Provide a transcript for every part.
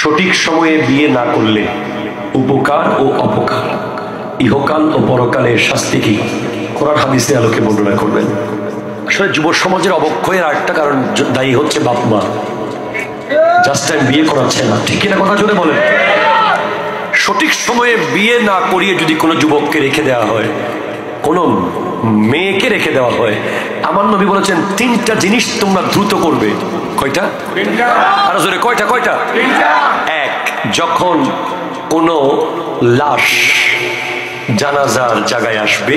সঠিক সময়ে বিয়ে না করলে উপকার ও অপকার, ইহকাল ও পরকালের শাস্তি কি, কোরআন হাদিসের আলোকে বর্ণনা করবেন। আসলে যুব সমাজের অবক্ষয়ের আরেকটা কারণ দায়ী হচ্ছে বাপ মা, জাস্ট টাইম বিয়ে করাচ্ছে না। ঠিক কিনা কথা জোরে বলেন। সঠিক সময়ে বিয়ে না করিয়ে যদি কোনো যুবককে রেখে দেওয়া হয়, কোনো মেয়েকে রেখে দেওয়া হয়, আমার নবী বলেছেন তিনটা জিনিস তোমরা দ্রুত করবে। কয়টা? আরো জোরে কয়টা? কয়টা? এক, যখন কোনো লাশ জানাজার জায়গায় আসবে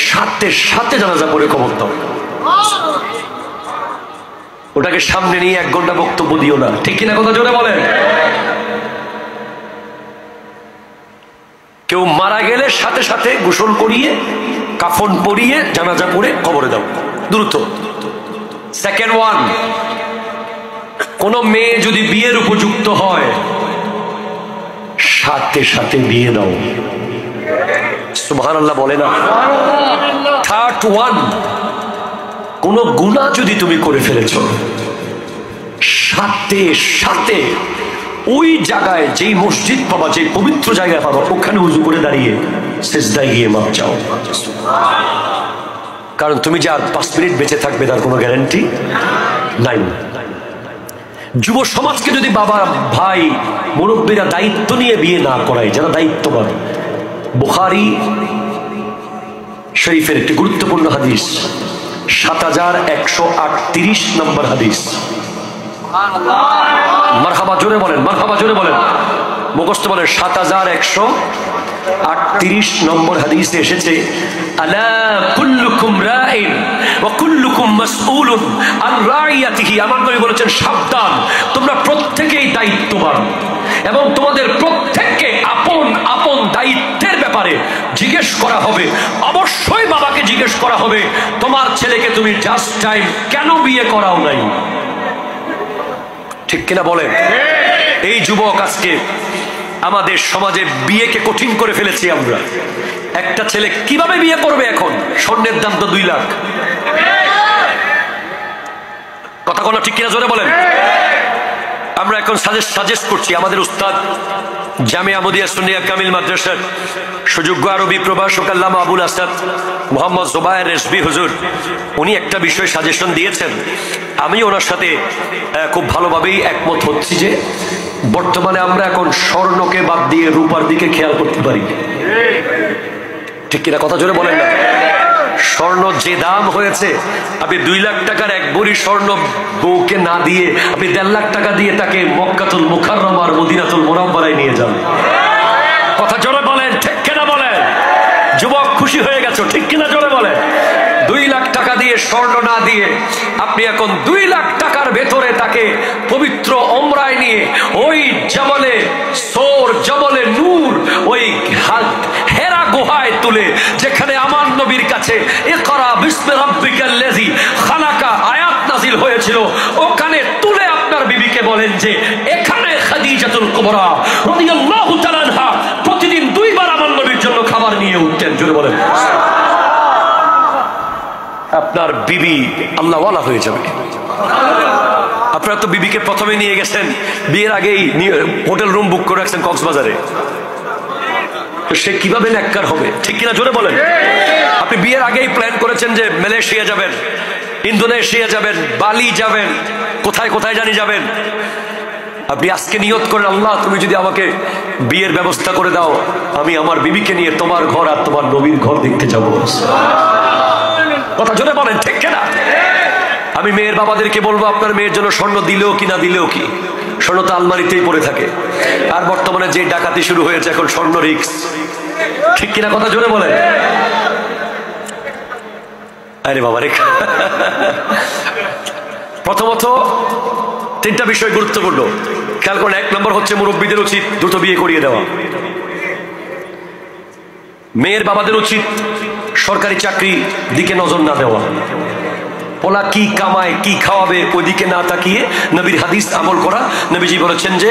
সাথে সাথে জানাজা পড়ে কবর দাও। ওটাকে সামনে নিয়ে 1 ঘন্টা বক্তব্য দিও না। ঠিক কিনা কথা জোরে বলেন। কেউ মারা গেলে সাথে সাথে গোসল করিয়ে কাফন পরিয়ে জানাজা পড়ে কবরে দাও, দ্রুত। সেকেন্ড ওয়ান, কোন মেয়ে যদি বিয়ের উপযুক্ত হয় সাথে সাথে বিয়ে দাও। সুবহানাল্লাহ বলে না। থার্ড ওয়ান, কোন গুনাহ যদি তুমি করে ফেলেছ সাথে সাথে ওই জায়গায়, যেই মসজিদ পাবা, যে পবিত্র জায়গায় পাবা, ওখানে উজু করে দাঁড়িয়ে সিজদায় গিয়ে মাপ চাও। কারণ তুমি যে আর 5 মিনিট বেঁচে থাকবে তার কোনো গ্যারান্টি নাই। যুব সমাজকে যদি বাবা, ভাই, মুরব্বীরা দায়িত্ব নিয়ে বিয়ে না করায়, যারা দায়িত্ববান, বুখারী শরীফের একটি গুরুত্বপূর্ণ হাদিস, 7138 নম্বর হাদিস। মারহাবা জোরে বলেন, মারহাবা জোরে বলেন, মুখস্থ বলেন। 7138 নম্বর হাদিসে এসেছে, আলা কুল্লুকুম রাইন ওয়া কুল্লুকুম মাসউলুন আন রাইয়াতিহি। আমার নবী বলেছেন, সাবধান, তোমরা প্রত্যেকেই দায়িত্ববান এবং তোমাদের প্রত্যেককে আপন আপন দায়িত্বের ব্যাপারে জিজ্ঞেস করা হবে। অবশ্যই বাবাকে জিজ্ঞেস করা হবে, তোমার ছেলেকে তুমি জাস্ট টাইম কেন বিয়ে করাও নাই? ঠিক কিনা বলেন। এই যুবক আজকে আমাদের সমাজে বিয়েকে কঠিন করে ফেলেছি আমরা। একটা ছেলে কিভাবে বিয়ে করবে? এখন স্বর্ণের দাম তো 2 লাখ। কথা বলা ঠিক কিনা জোরে বলেন। আমরা এখন সাজেস্ট করছি, আমাদের উস্তাদ জামিয়া আহমদিয়া সুন্নিয়া কামিল মাদ্রাসার সুযোগ্য আরবি প্রভাষক আল্লামা আবুল আসাদ মোহাম্মদ জুবায়ের রেজভী হুজুর, উনি একটা বিষয় সাজেশন দিয়েছেন। আমি ওনার সাথে খুব ভালোভাবেই একমত হচ্ছি যে বর্তমানে আমরা এখন স্বর্ণকে বাদ দিয়ে রূপার দিকে খেয়াল করতে পারি। ঠিক কিনা কথা জোরে বলেন না। স্বর্ণ যে দাম হয়েছে, আপনি 2 লাখ টাকার 1 ভরি স্বর্ণ বউকে না দিয়ে আপনি 1.5 লাখ টাকা দিয়ে তাকে মক্কাতুল মুকাররমার মদিনাতুল মুনাওয়ারায় নিয়ে যান। কথা জোরে বলেন, ঠিক কিনা বলেন। যুবক খুশি হয়ে গেছো, ঠিক কিনা জোরে বলেন। 2 লাখ টাকা দিয়ে স্বর্ণ না দিয়ে আপনি এখন 2 লাখ টাকার ভেতরে তাকে পবিত্র ওমরায় নিয়ে ওই জবলে সোর, জবলে নূর, ওই হেরা গুহায় তুলে, যেখানে আমার নবীর কাছে ইকরা বিসমি রাব্বিকাল্লাযী খালাকা আয়াত নাযিল হয়েছিল, ওখানে তুলে আপনার বিবিকে বলেন যে এখানে খাদিজাতুল কুবরা রাদিয়াল্লাহু তাআলা আনহা প্রতিদিন 2 বার আমার নবীর জন্য খাবার নিয়ে উঠতেন। জোরে বলেন। আপনার বিবি আল্লাহওয়ালা হয়ে যাবে। আপনারা তো বিবিকে প্রথমে নিয়ে গেছেন, বিয়ের আগেই হোটেল রুম বুক করে রাখছেন কক্সবাজারে, তো সে কিভাবে নেককার হবে? ঠিক কিনা জোরে বলেন। আপনি বিয়ের আগেই প্ল্যান করেছেন যে মালয়েশিয়া যাবেন, ইন্দোনেশিয়া যাবেন, বালি যাবেন, কোথায় কোথায় জানি যাবেন। আপনি আজকে নিয়ত করেন, আল্লাহ তুমি যদি আমাকে বিয়ের ব্যবস্থা করে দাও, আমি আমার বিবিকে নিয়ে তোমার ঘর আর তোমার নবীর ঘর দেখতে যাবো। কথা জোরে বলেন, ঠিক কিনা। আমি মেয়ের বাবাদেরকে বলবো, আপনার মেয়ের জন্য স্বর্ণ দিলেও কি না দিলেও কি, স্বর্ণ তো আলমারিতেই পড়ে থাকে। আর বর্তমানে যে ডাকাতি শুরু হয়েছে, এখন স্বর্ণ রিস্ক। ঠিক কিনা কথা জোরে বলেন। আরে বাবা রে। প্রথমত 3টা বিষয় গুরুত্বপূর্ণ, খেয়াল করেন। 1 নম্বর হচ্ছে মুরব্বীদের উচিত দ্রুত বিয়ে করিয়ে দেওয়া। মেয়ের বাবাদের উচিত সরকারি চাকরি দিকে নজর না দেওয়া। ওলা কি কামায়, কি খাওয়াবে, ওইদিকে না তাকিয়ে নবীর হাদিস আমল করা। নবীজি বলেছেন যে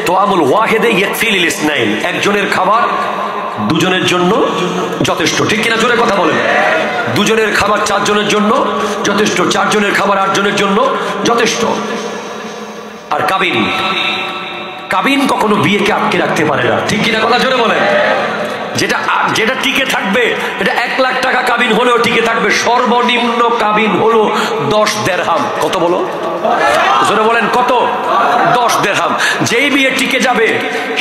তোয়ামুল ওয়াহিদে ইয়াকফিল লিল ইসনাইন, একজনের খাবার 2 জনের জন্য যথেষ্ট। ঠিক কিনা জোরে কথা বলেন। 2 জনের খাবার 4 জনের জন্য যথেষ্ট, 4 জনের খাবার 8 জনের জন্য যথেষ্ট। আর কাবিন কখনো বিয়েকে আটকে রাখতে পারে না, ঠিক কিনা কথা জোরে বলেন। যেটা টিকে থাকবে এটা 1 লাখ টাকা কাবিন হলেও টিকে থাকবে, সর্বনিম্ন কাবিন হলো 10 দেরহাম। কত বলো জোরে বলেন, কত? 10 দেরহাম। যেই বিয়ে টিকে যাবে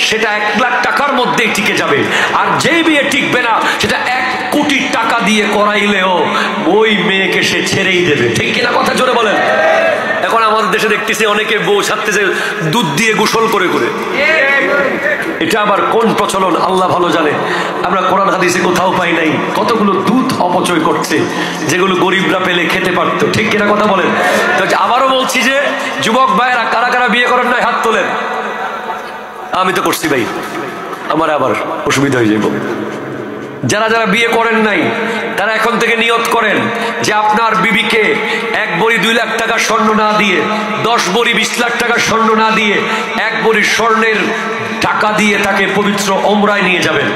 সেটা 1 লাখ টাকার মধ্যেই টিকে যাবে, আর যেই বিয়ে টিকবে না সেটা 1 কোটি টাকা দিয়ে করাইলেও ওই মেয়েকে সে ছেড়েই দেবে, ঠিক কিনা কথা জোরে বলেন। এখন আমাদের দেশে দেখতেছি অনেকে বউ ছাড়তেছে দুধ দিয়ে গোসল করে করে, এটা আবার কোন প্রচলন আল্লাহ ভালো জানে। আমরা কোরআন হাদিসে কোথাও পাই নাই। কতগুলো দুধ অপচয় করছে যেগুলো গরিবরা পেলে খেতে পারতো, ঠিক কিনা কথা বলেন। তো আবারও বলছি যে যুবক ভাইয়েরা কারা কারা বিয়ে করেন নাই হাত তোলেন। আমি তো করছি ভাই, আমার আবার অসুবিধা হয়ে যাবো। যারা যারা বিয়ে করেন নাই তারা এখন থেকে নিয়ত করেন যে আপনার বিবিকে 1 ভরি 2 লাখ টাকা স্বর্ণ না দিয়ে, 10 ভরি 20 লাখ টাকা স্বর্ণ না দিয়ে, 1 ভরি স্বর্ণের টাকা দিয়ে তাকে পবিত্র ওমরায় নিয়ে যাবেন।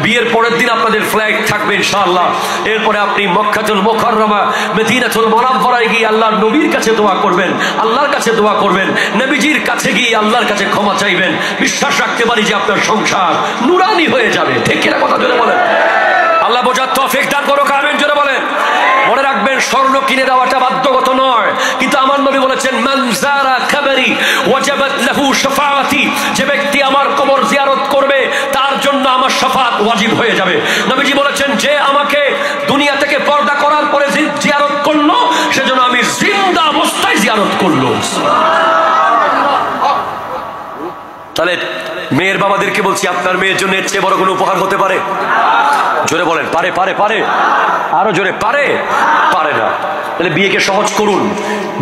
বিয়ের পরের দিন আপনাদের ফ্লাইট থাকবে ইনশাআল্লাহ। এরপরে আপনি মক্কাতুল মুকাররমা মদিনাতুল মুনাওয়ারায় গিয়ে আল্লাহর নবীর কাছে দোয়া করবেন, আল্লাহর কাছে দোয়া করবেন, নবীজির কাছে গিয়ে আল্লাহর কাছে ক্ষমা চাইবেন। বিশ্বাস রাখতে পারি যে আপনার সংসার নুরানি হয়ে যাবে, ঠিক কিনা কথা জোরে বলেন। আল্লাহ বোঝার তৌফিক দান করুক, আমিন জোরে বলেন। মনে রাখবেন স্বর্ণ কিনে দেওয়াটা বাধ্যগত নয়, কিন্তু আমার নবী বলেছেন মান যারা কবরি ওয়াজাবাত লাহু শাফাআতি, যে ব্যক্তি আমার কবর জিয়ারত করবে তার জন্য আমার শাফাআত ওয়াজিব হয়ে যাবে। নবীজি বলেছেন যে আমাকে দুনিয়া থেকে পর্দা করার পরে জিয়ারত করলো সেজন্য আমি জিন্দা অবস্থায় জিয়ারত করলো। তাহলে মেয়ের বাবাদেরকে বলছি, আপনার মেয়ের জন্য এর চেয়ে বড় কোনো উপহার হতে পারে? জোরে বলেন, পারে? পারে? পারে? আরো জোরে, পারে? পারে না। তাহলে বিয়েকে সহজ করুন।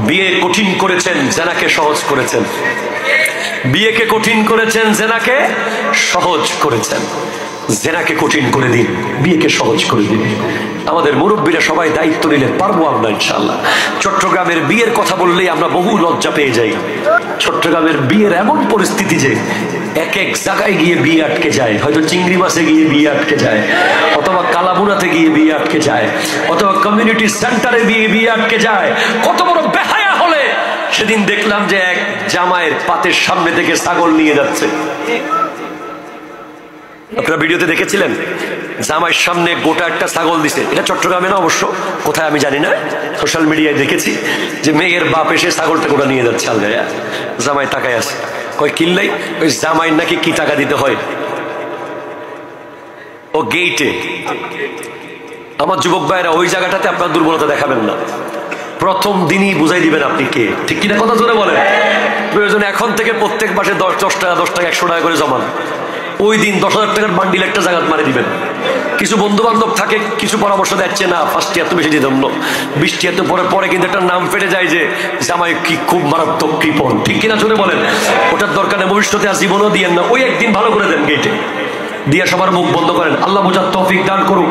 বিয়ে কঠিন করেছেন, জেনাকে সহজ করেছেন। বিয়েকে কঠিন করেছেন, জেনাকে সহজ করেছেন। জেনাকে কঠিন করে দিন, বিয়েকে সহজ করে দিন। আমাদের মুরব্বীরা সবাই দায়িত্ব নিলে পারবো আমরা ইনশাআল্লাহ। চট্টগ্রামের বিয়ের কথা বললেই আমরা বহু লজ্জা পেয়ে যাই। চট্টগ্রামের বিয়ের এমন পরিস্থিতি যে এক এক জায়গায় গিয়ে বিয়ে আটকে যায়। হয়তো চিংড়ি মাছে গিয়ে বিয়ে আটকে যায়, অথবা কালাবুনাতে গিয়ে বিয়ে আটকে যায়, অথবা কমিউনিটি সেন্টারে বিয়ে আটকে যায়। কত বড় বেহায়া হলে! সেদিন দেখলাম যে এক জামাইয়ের পাতের সামনে থেকে ছাগল নিয়ে যাচ্ছে। আপনারা ভিডিওতে দেখেছিলেন, জামাইয়ের সামনে গোটা একটা ছাগল দিছে। এটা চট্টগ্রামে না, অবশ্য কোথায় আমি জানি না, সোশ্যাল মিডিয়ায় দেখেছি যে মেয়ের বাপ এসে ছাগলটা গোটা নিয়ে যাচ্ছে আলগায়া। জামাই তাকায় আছে, কয় কিনলাই? ওই জামাইয়ের নাকি কি টাকা দিতে হয় ও গেইটে। আমার যুবক ভাইরা, ওই জায়গাটাতে আপনার দুর্বলতা দেখাবেন না। প্রথম দিনই বুঝাই দিবেন আপনি কে, ঠিক কিনা কথা জোরে বলেন। প্রয়োজনে এখন থেকে প্রত্যেক মাসে 10 টাকা 100 টাকা করে জমান। ওই দিন 10,000 টাকার বান্ডিল একটা জায়গায় মারি দিবেন। কিছু বন্ধু বান্ধব থাকে, কিছু পরামর্শ দিচ্ছে না 5 টি এত বেশি দিতাম না, 20 টি এত পরে কিন্তু একটা নাম ফেটে যায় যে জামাই কি খুব মারাত্মক কৃপণ, ঠিক কিনা জোরে বলেন। ওটার দরকার নেই, ভবিষ্যতে আর জীবনও দিয়েন না। ওই একদিন ভালো করে দেন গেটে দিয়ে, সবার মুখ বন্ধ করেন। আল্লাহ বোঝার তৌফিক দান করুক।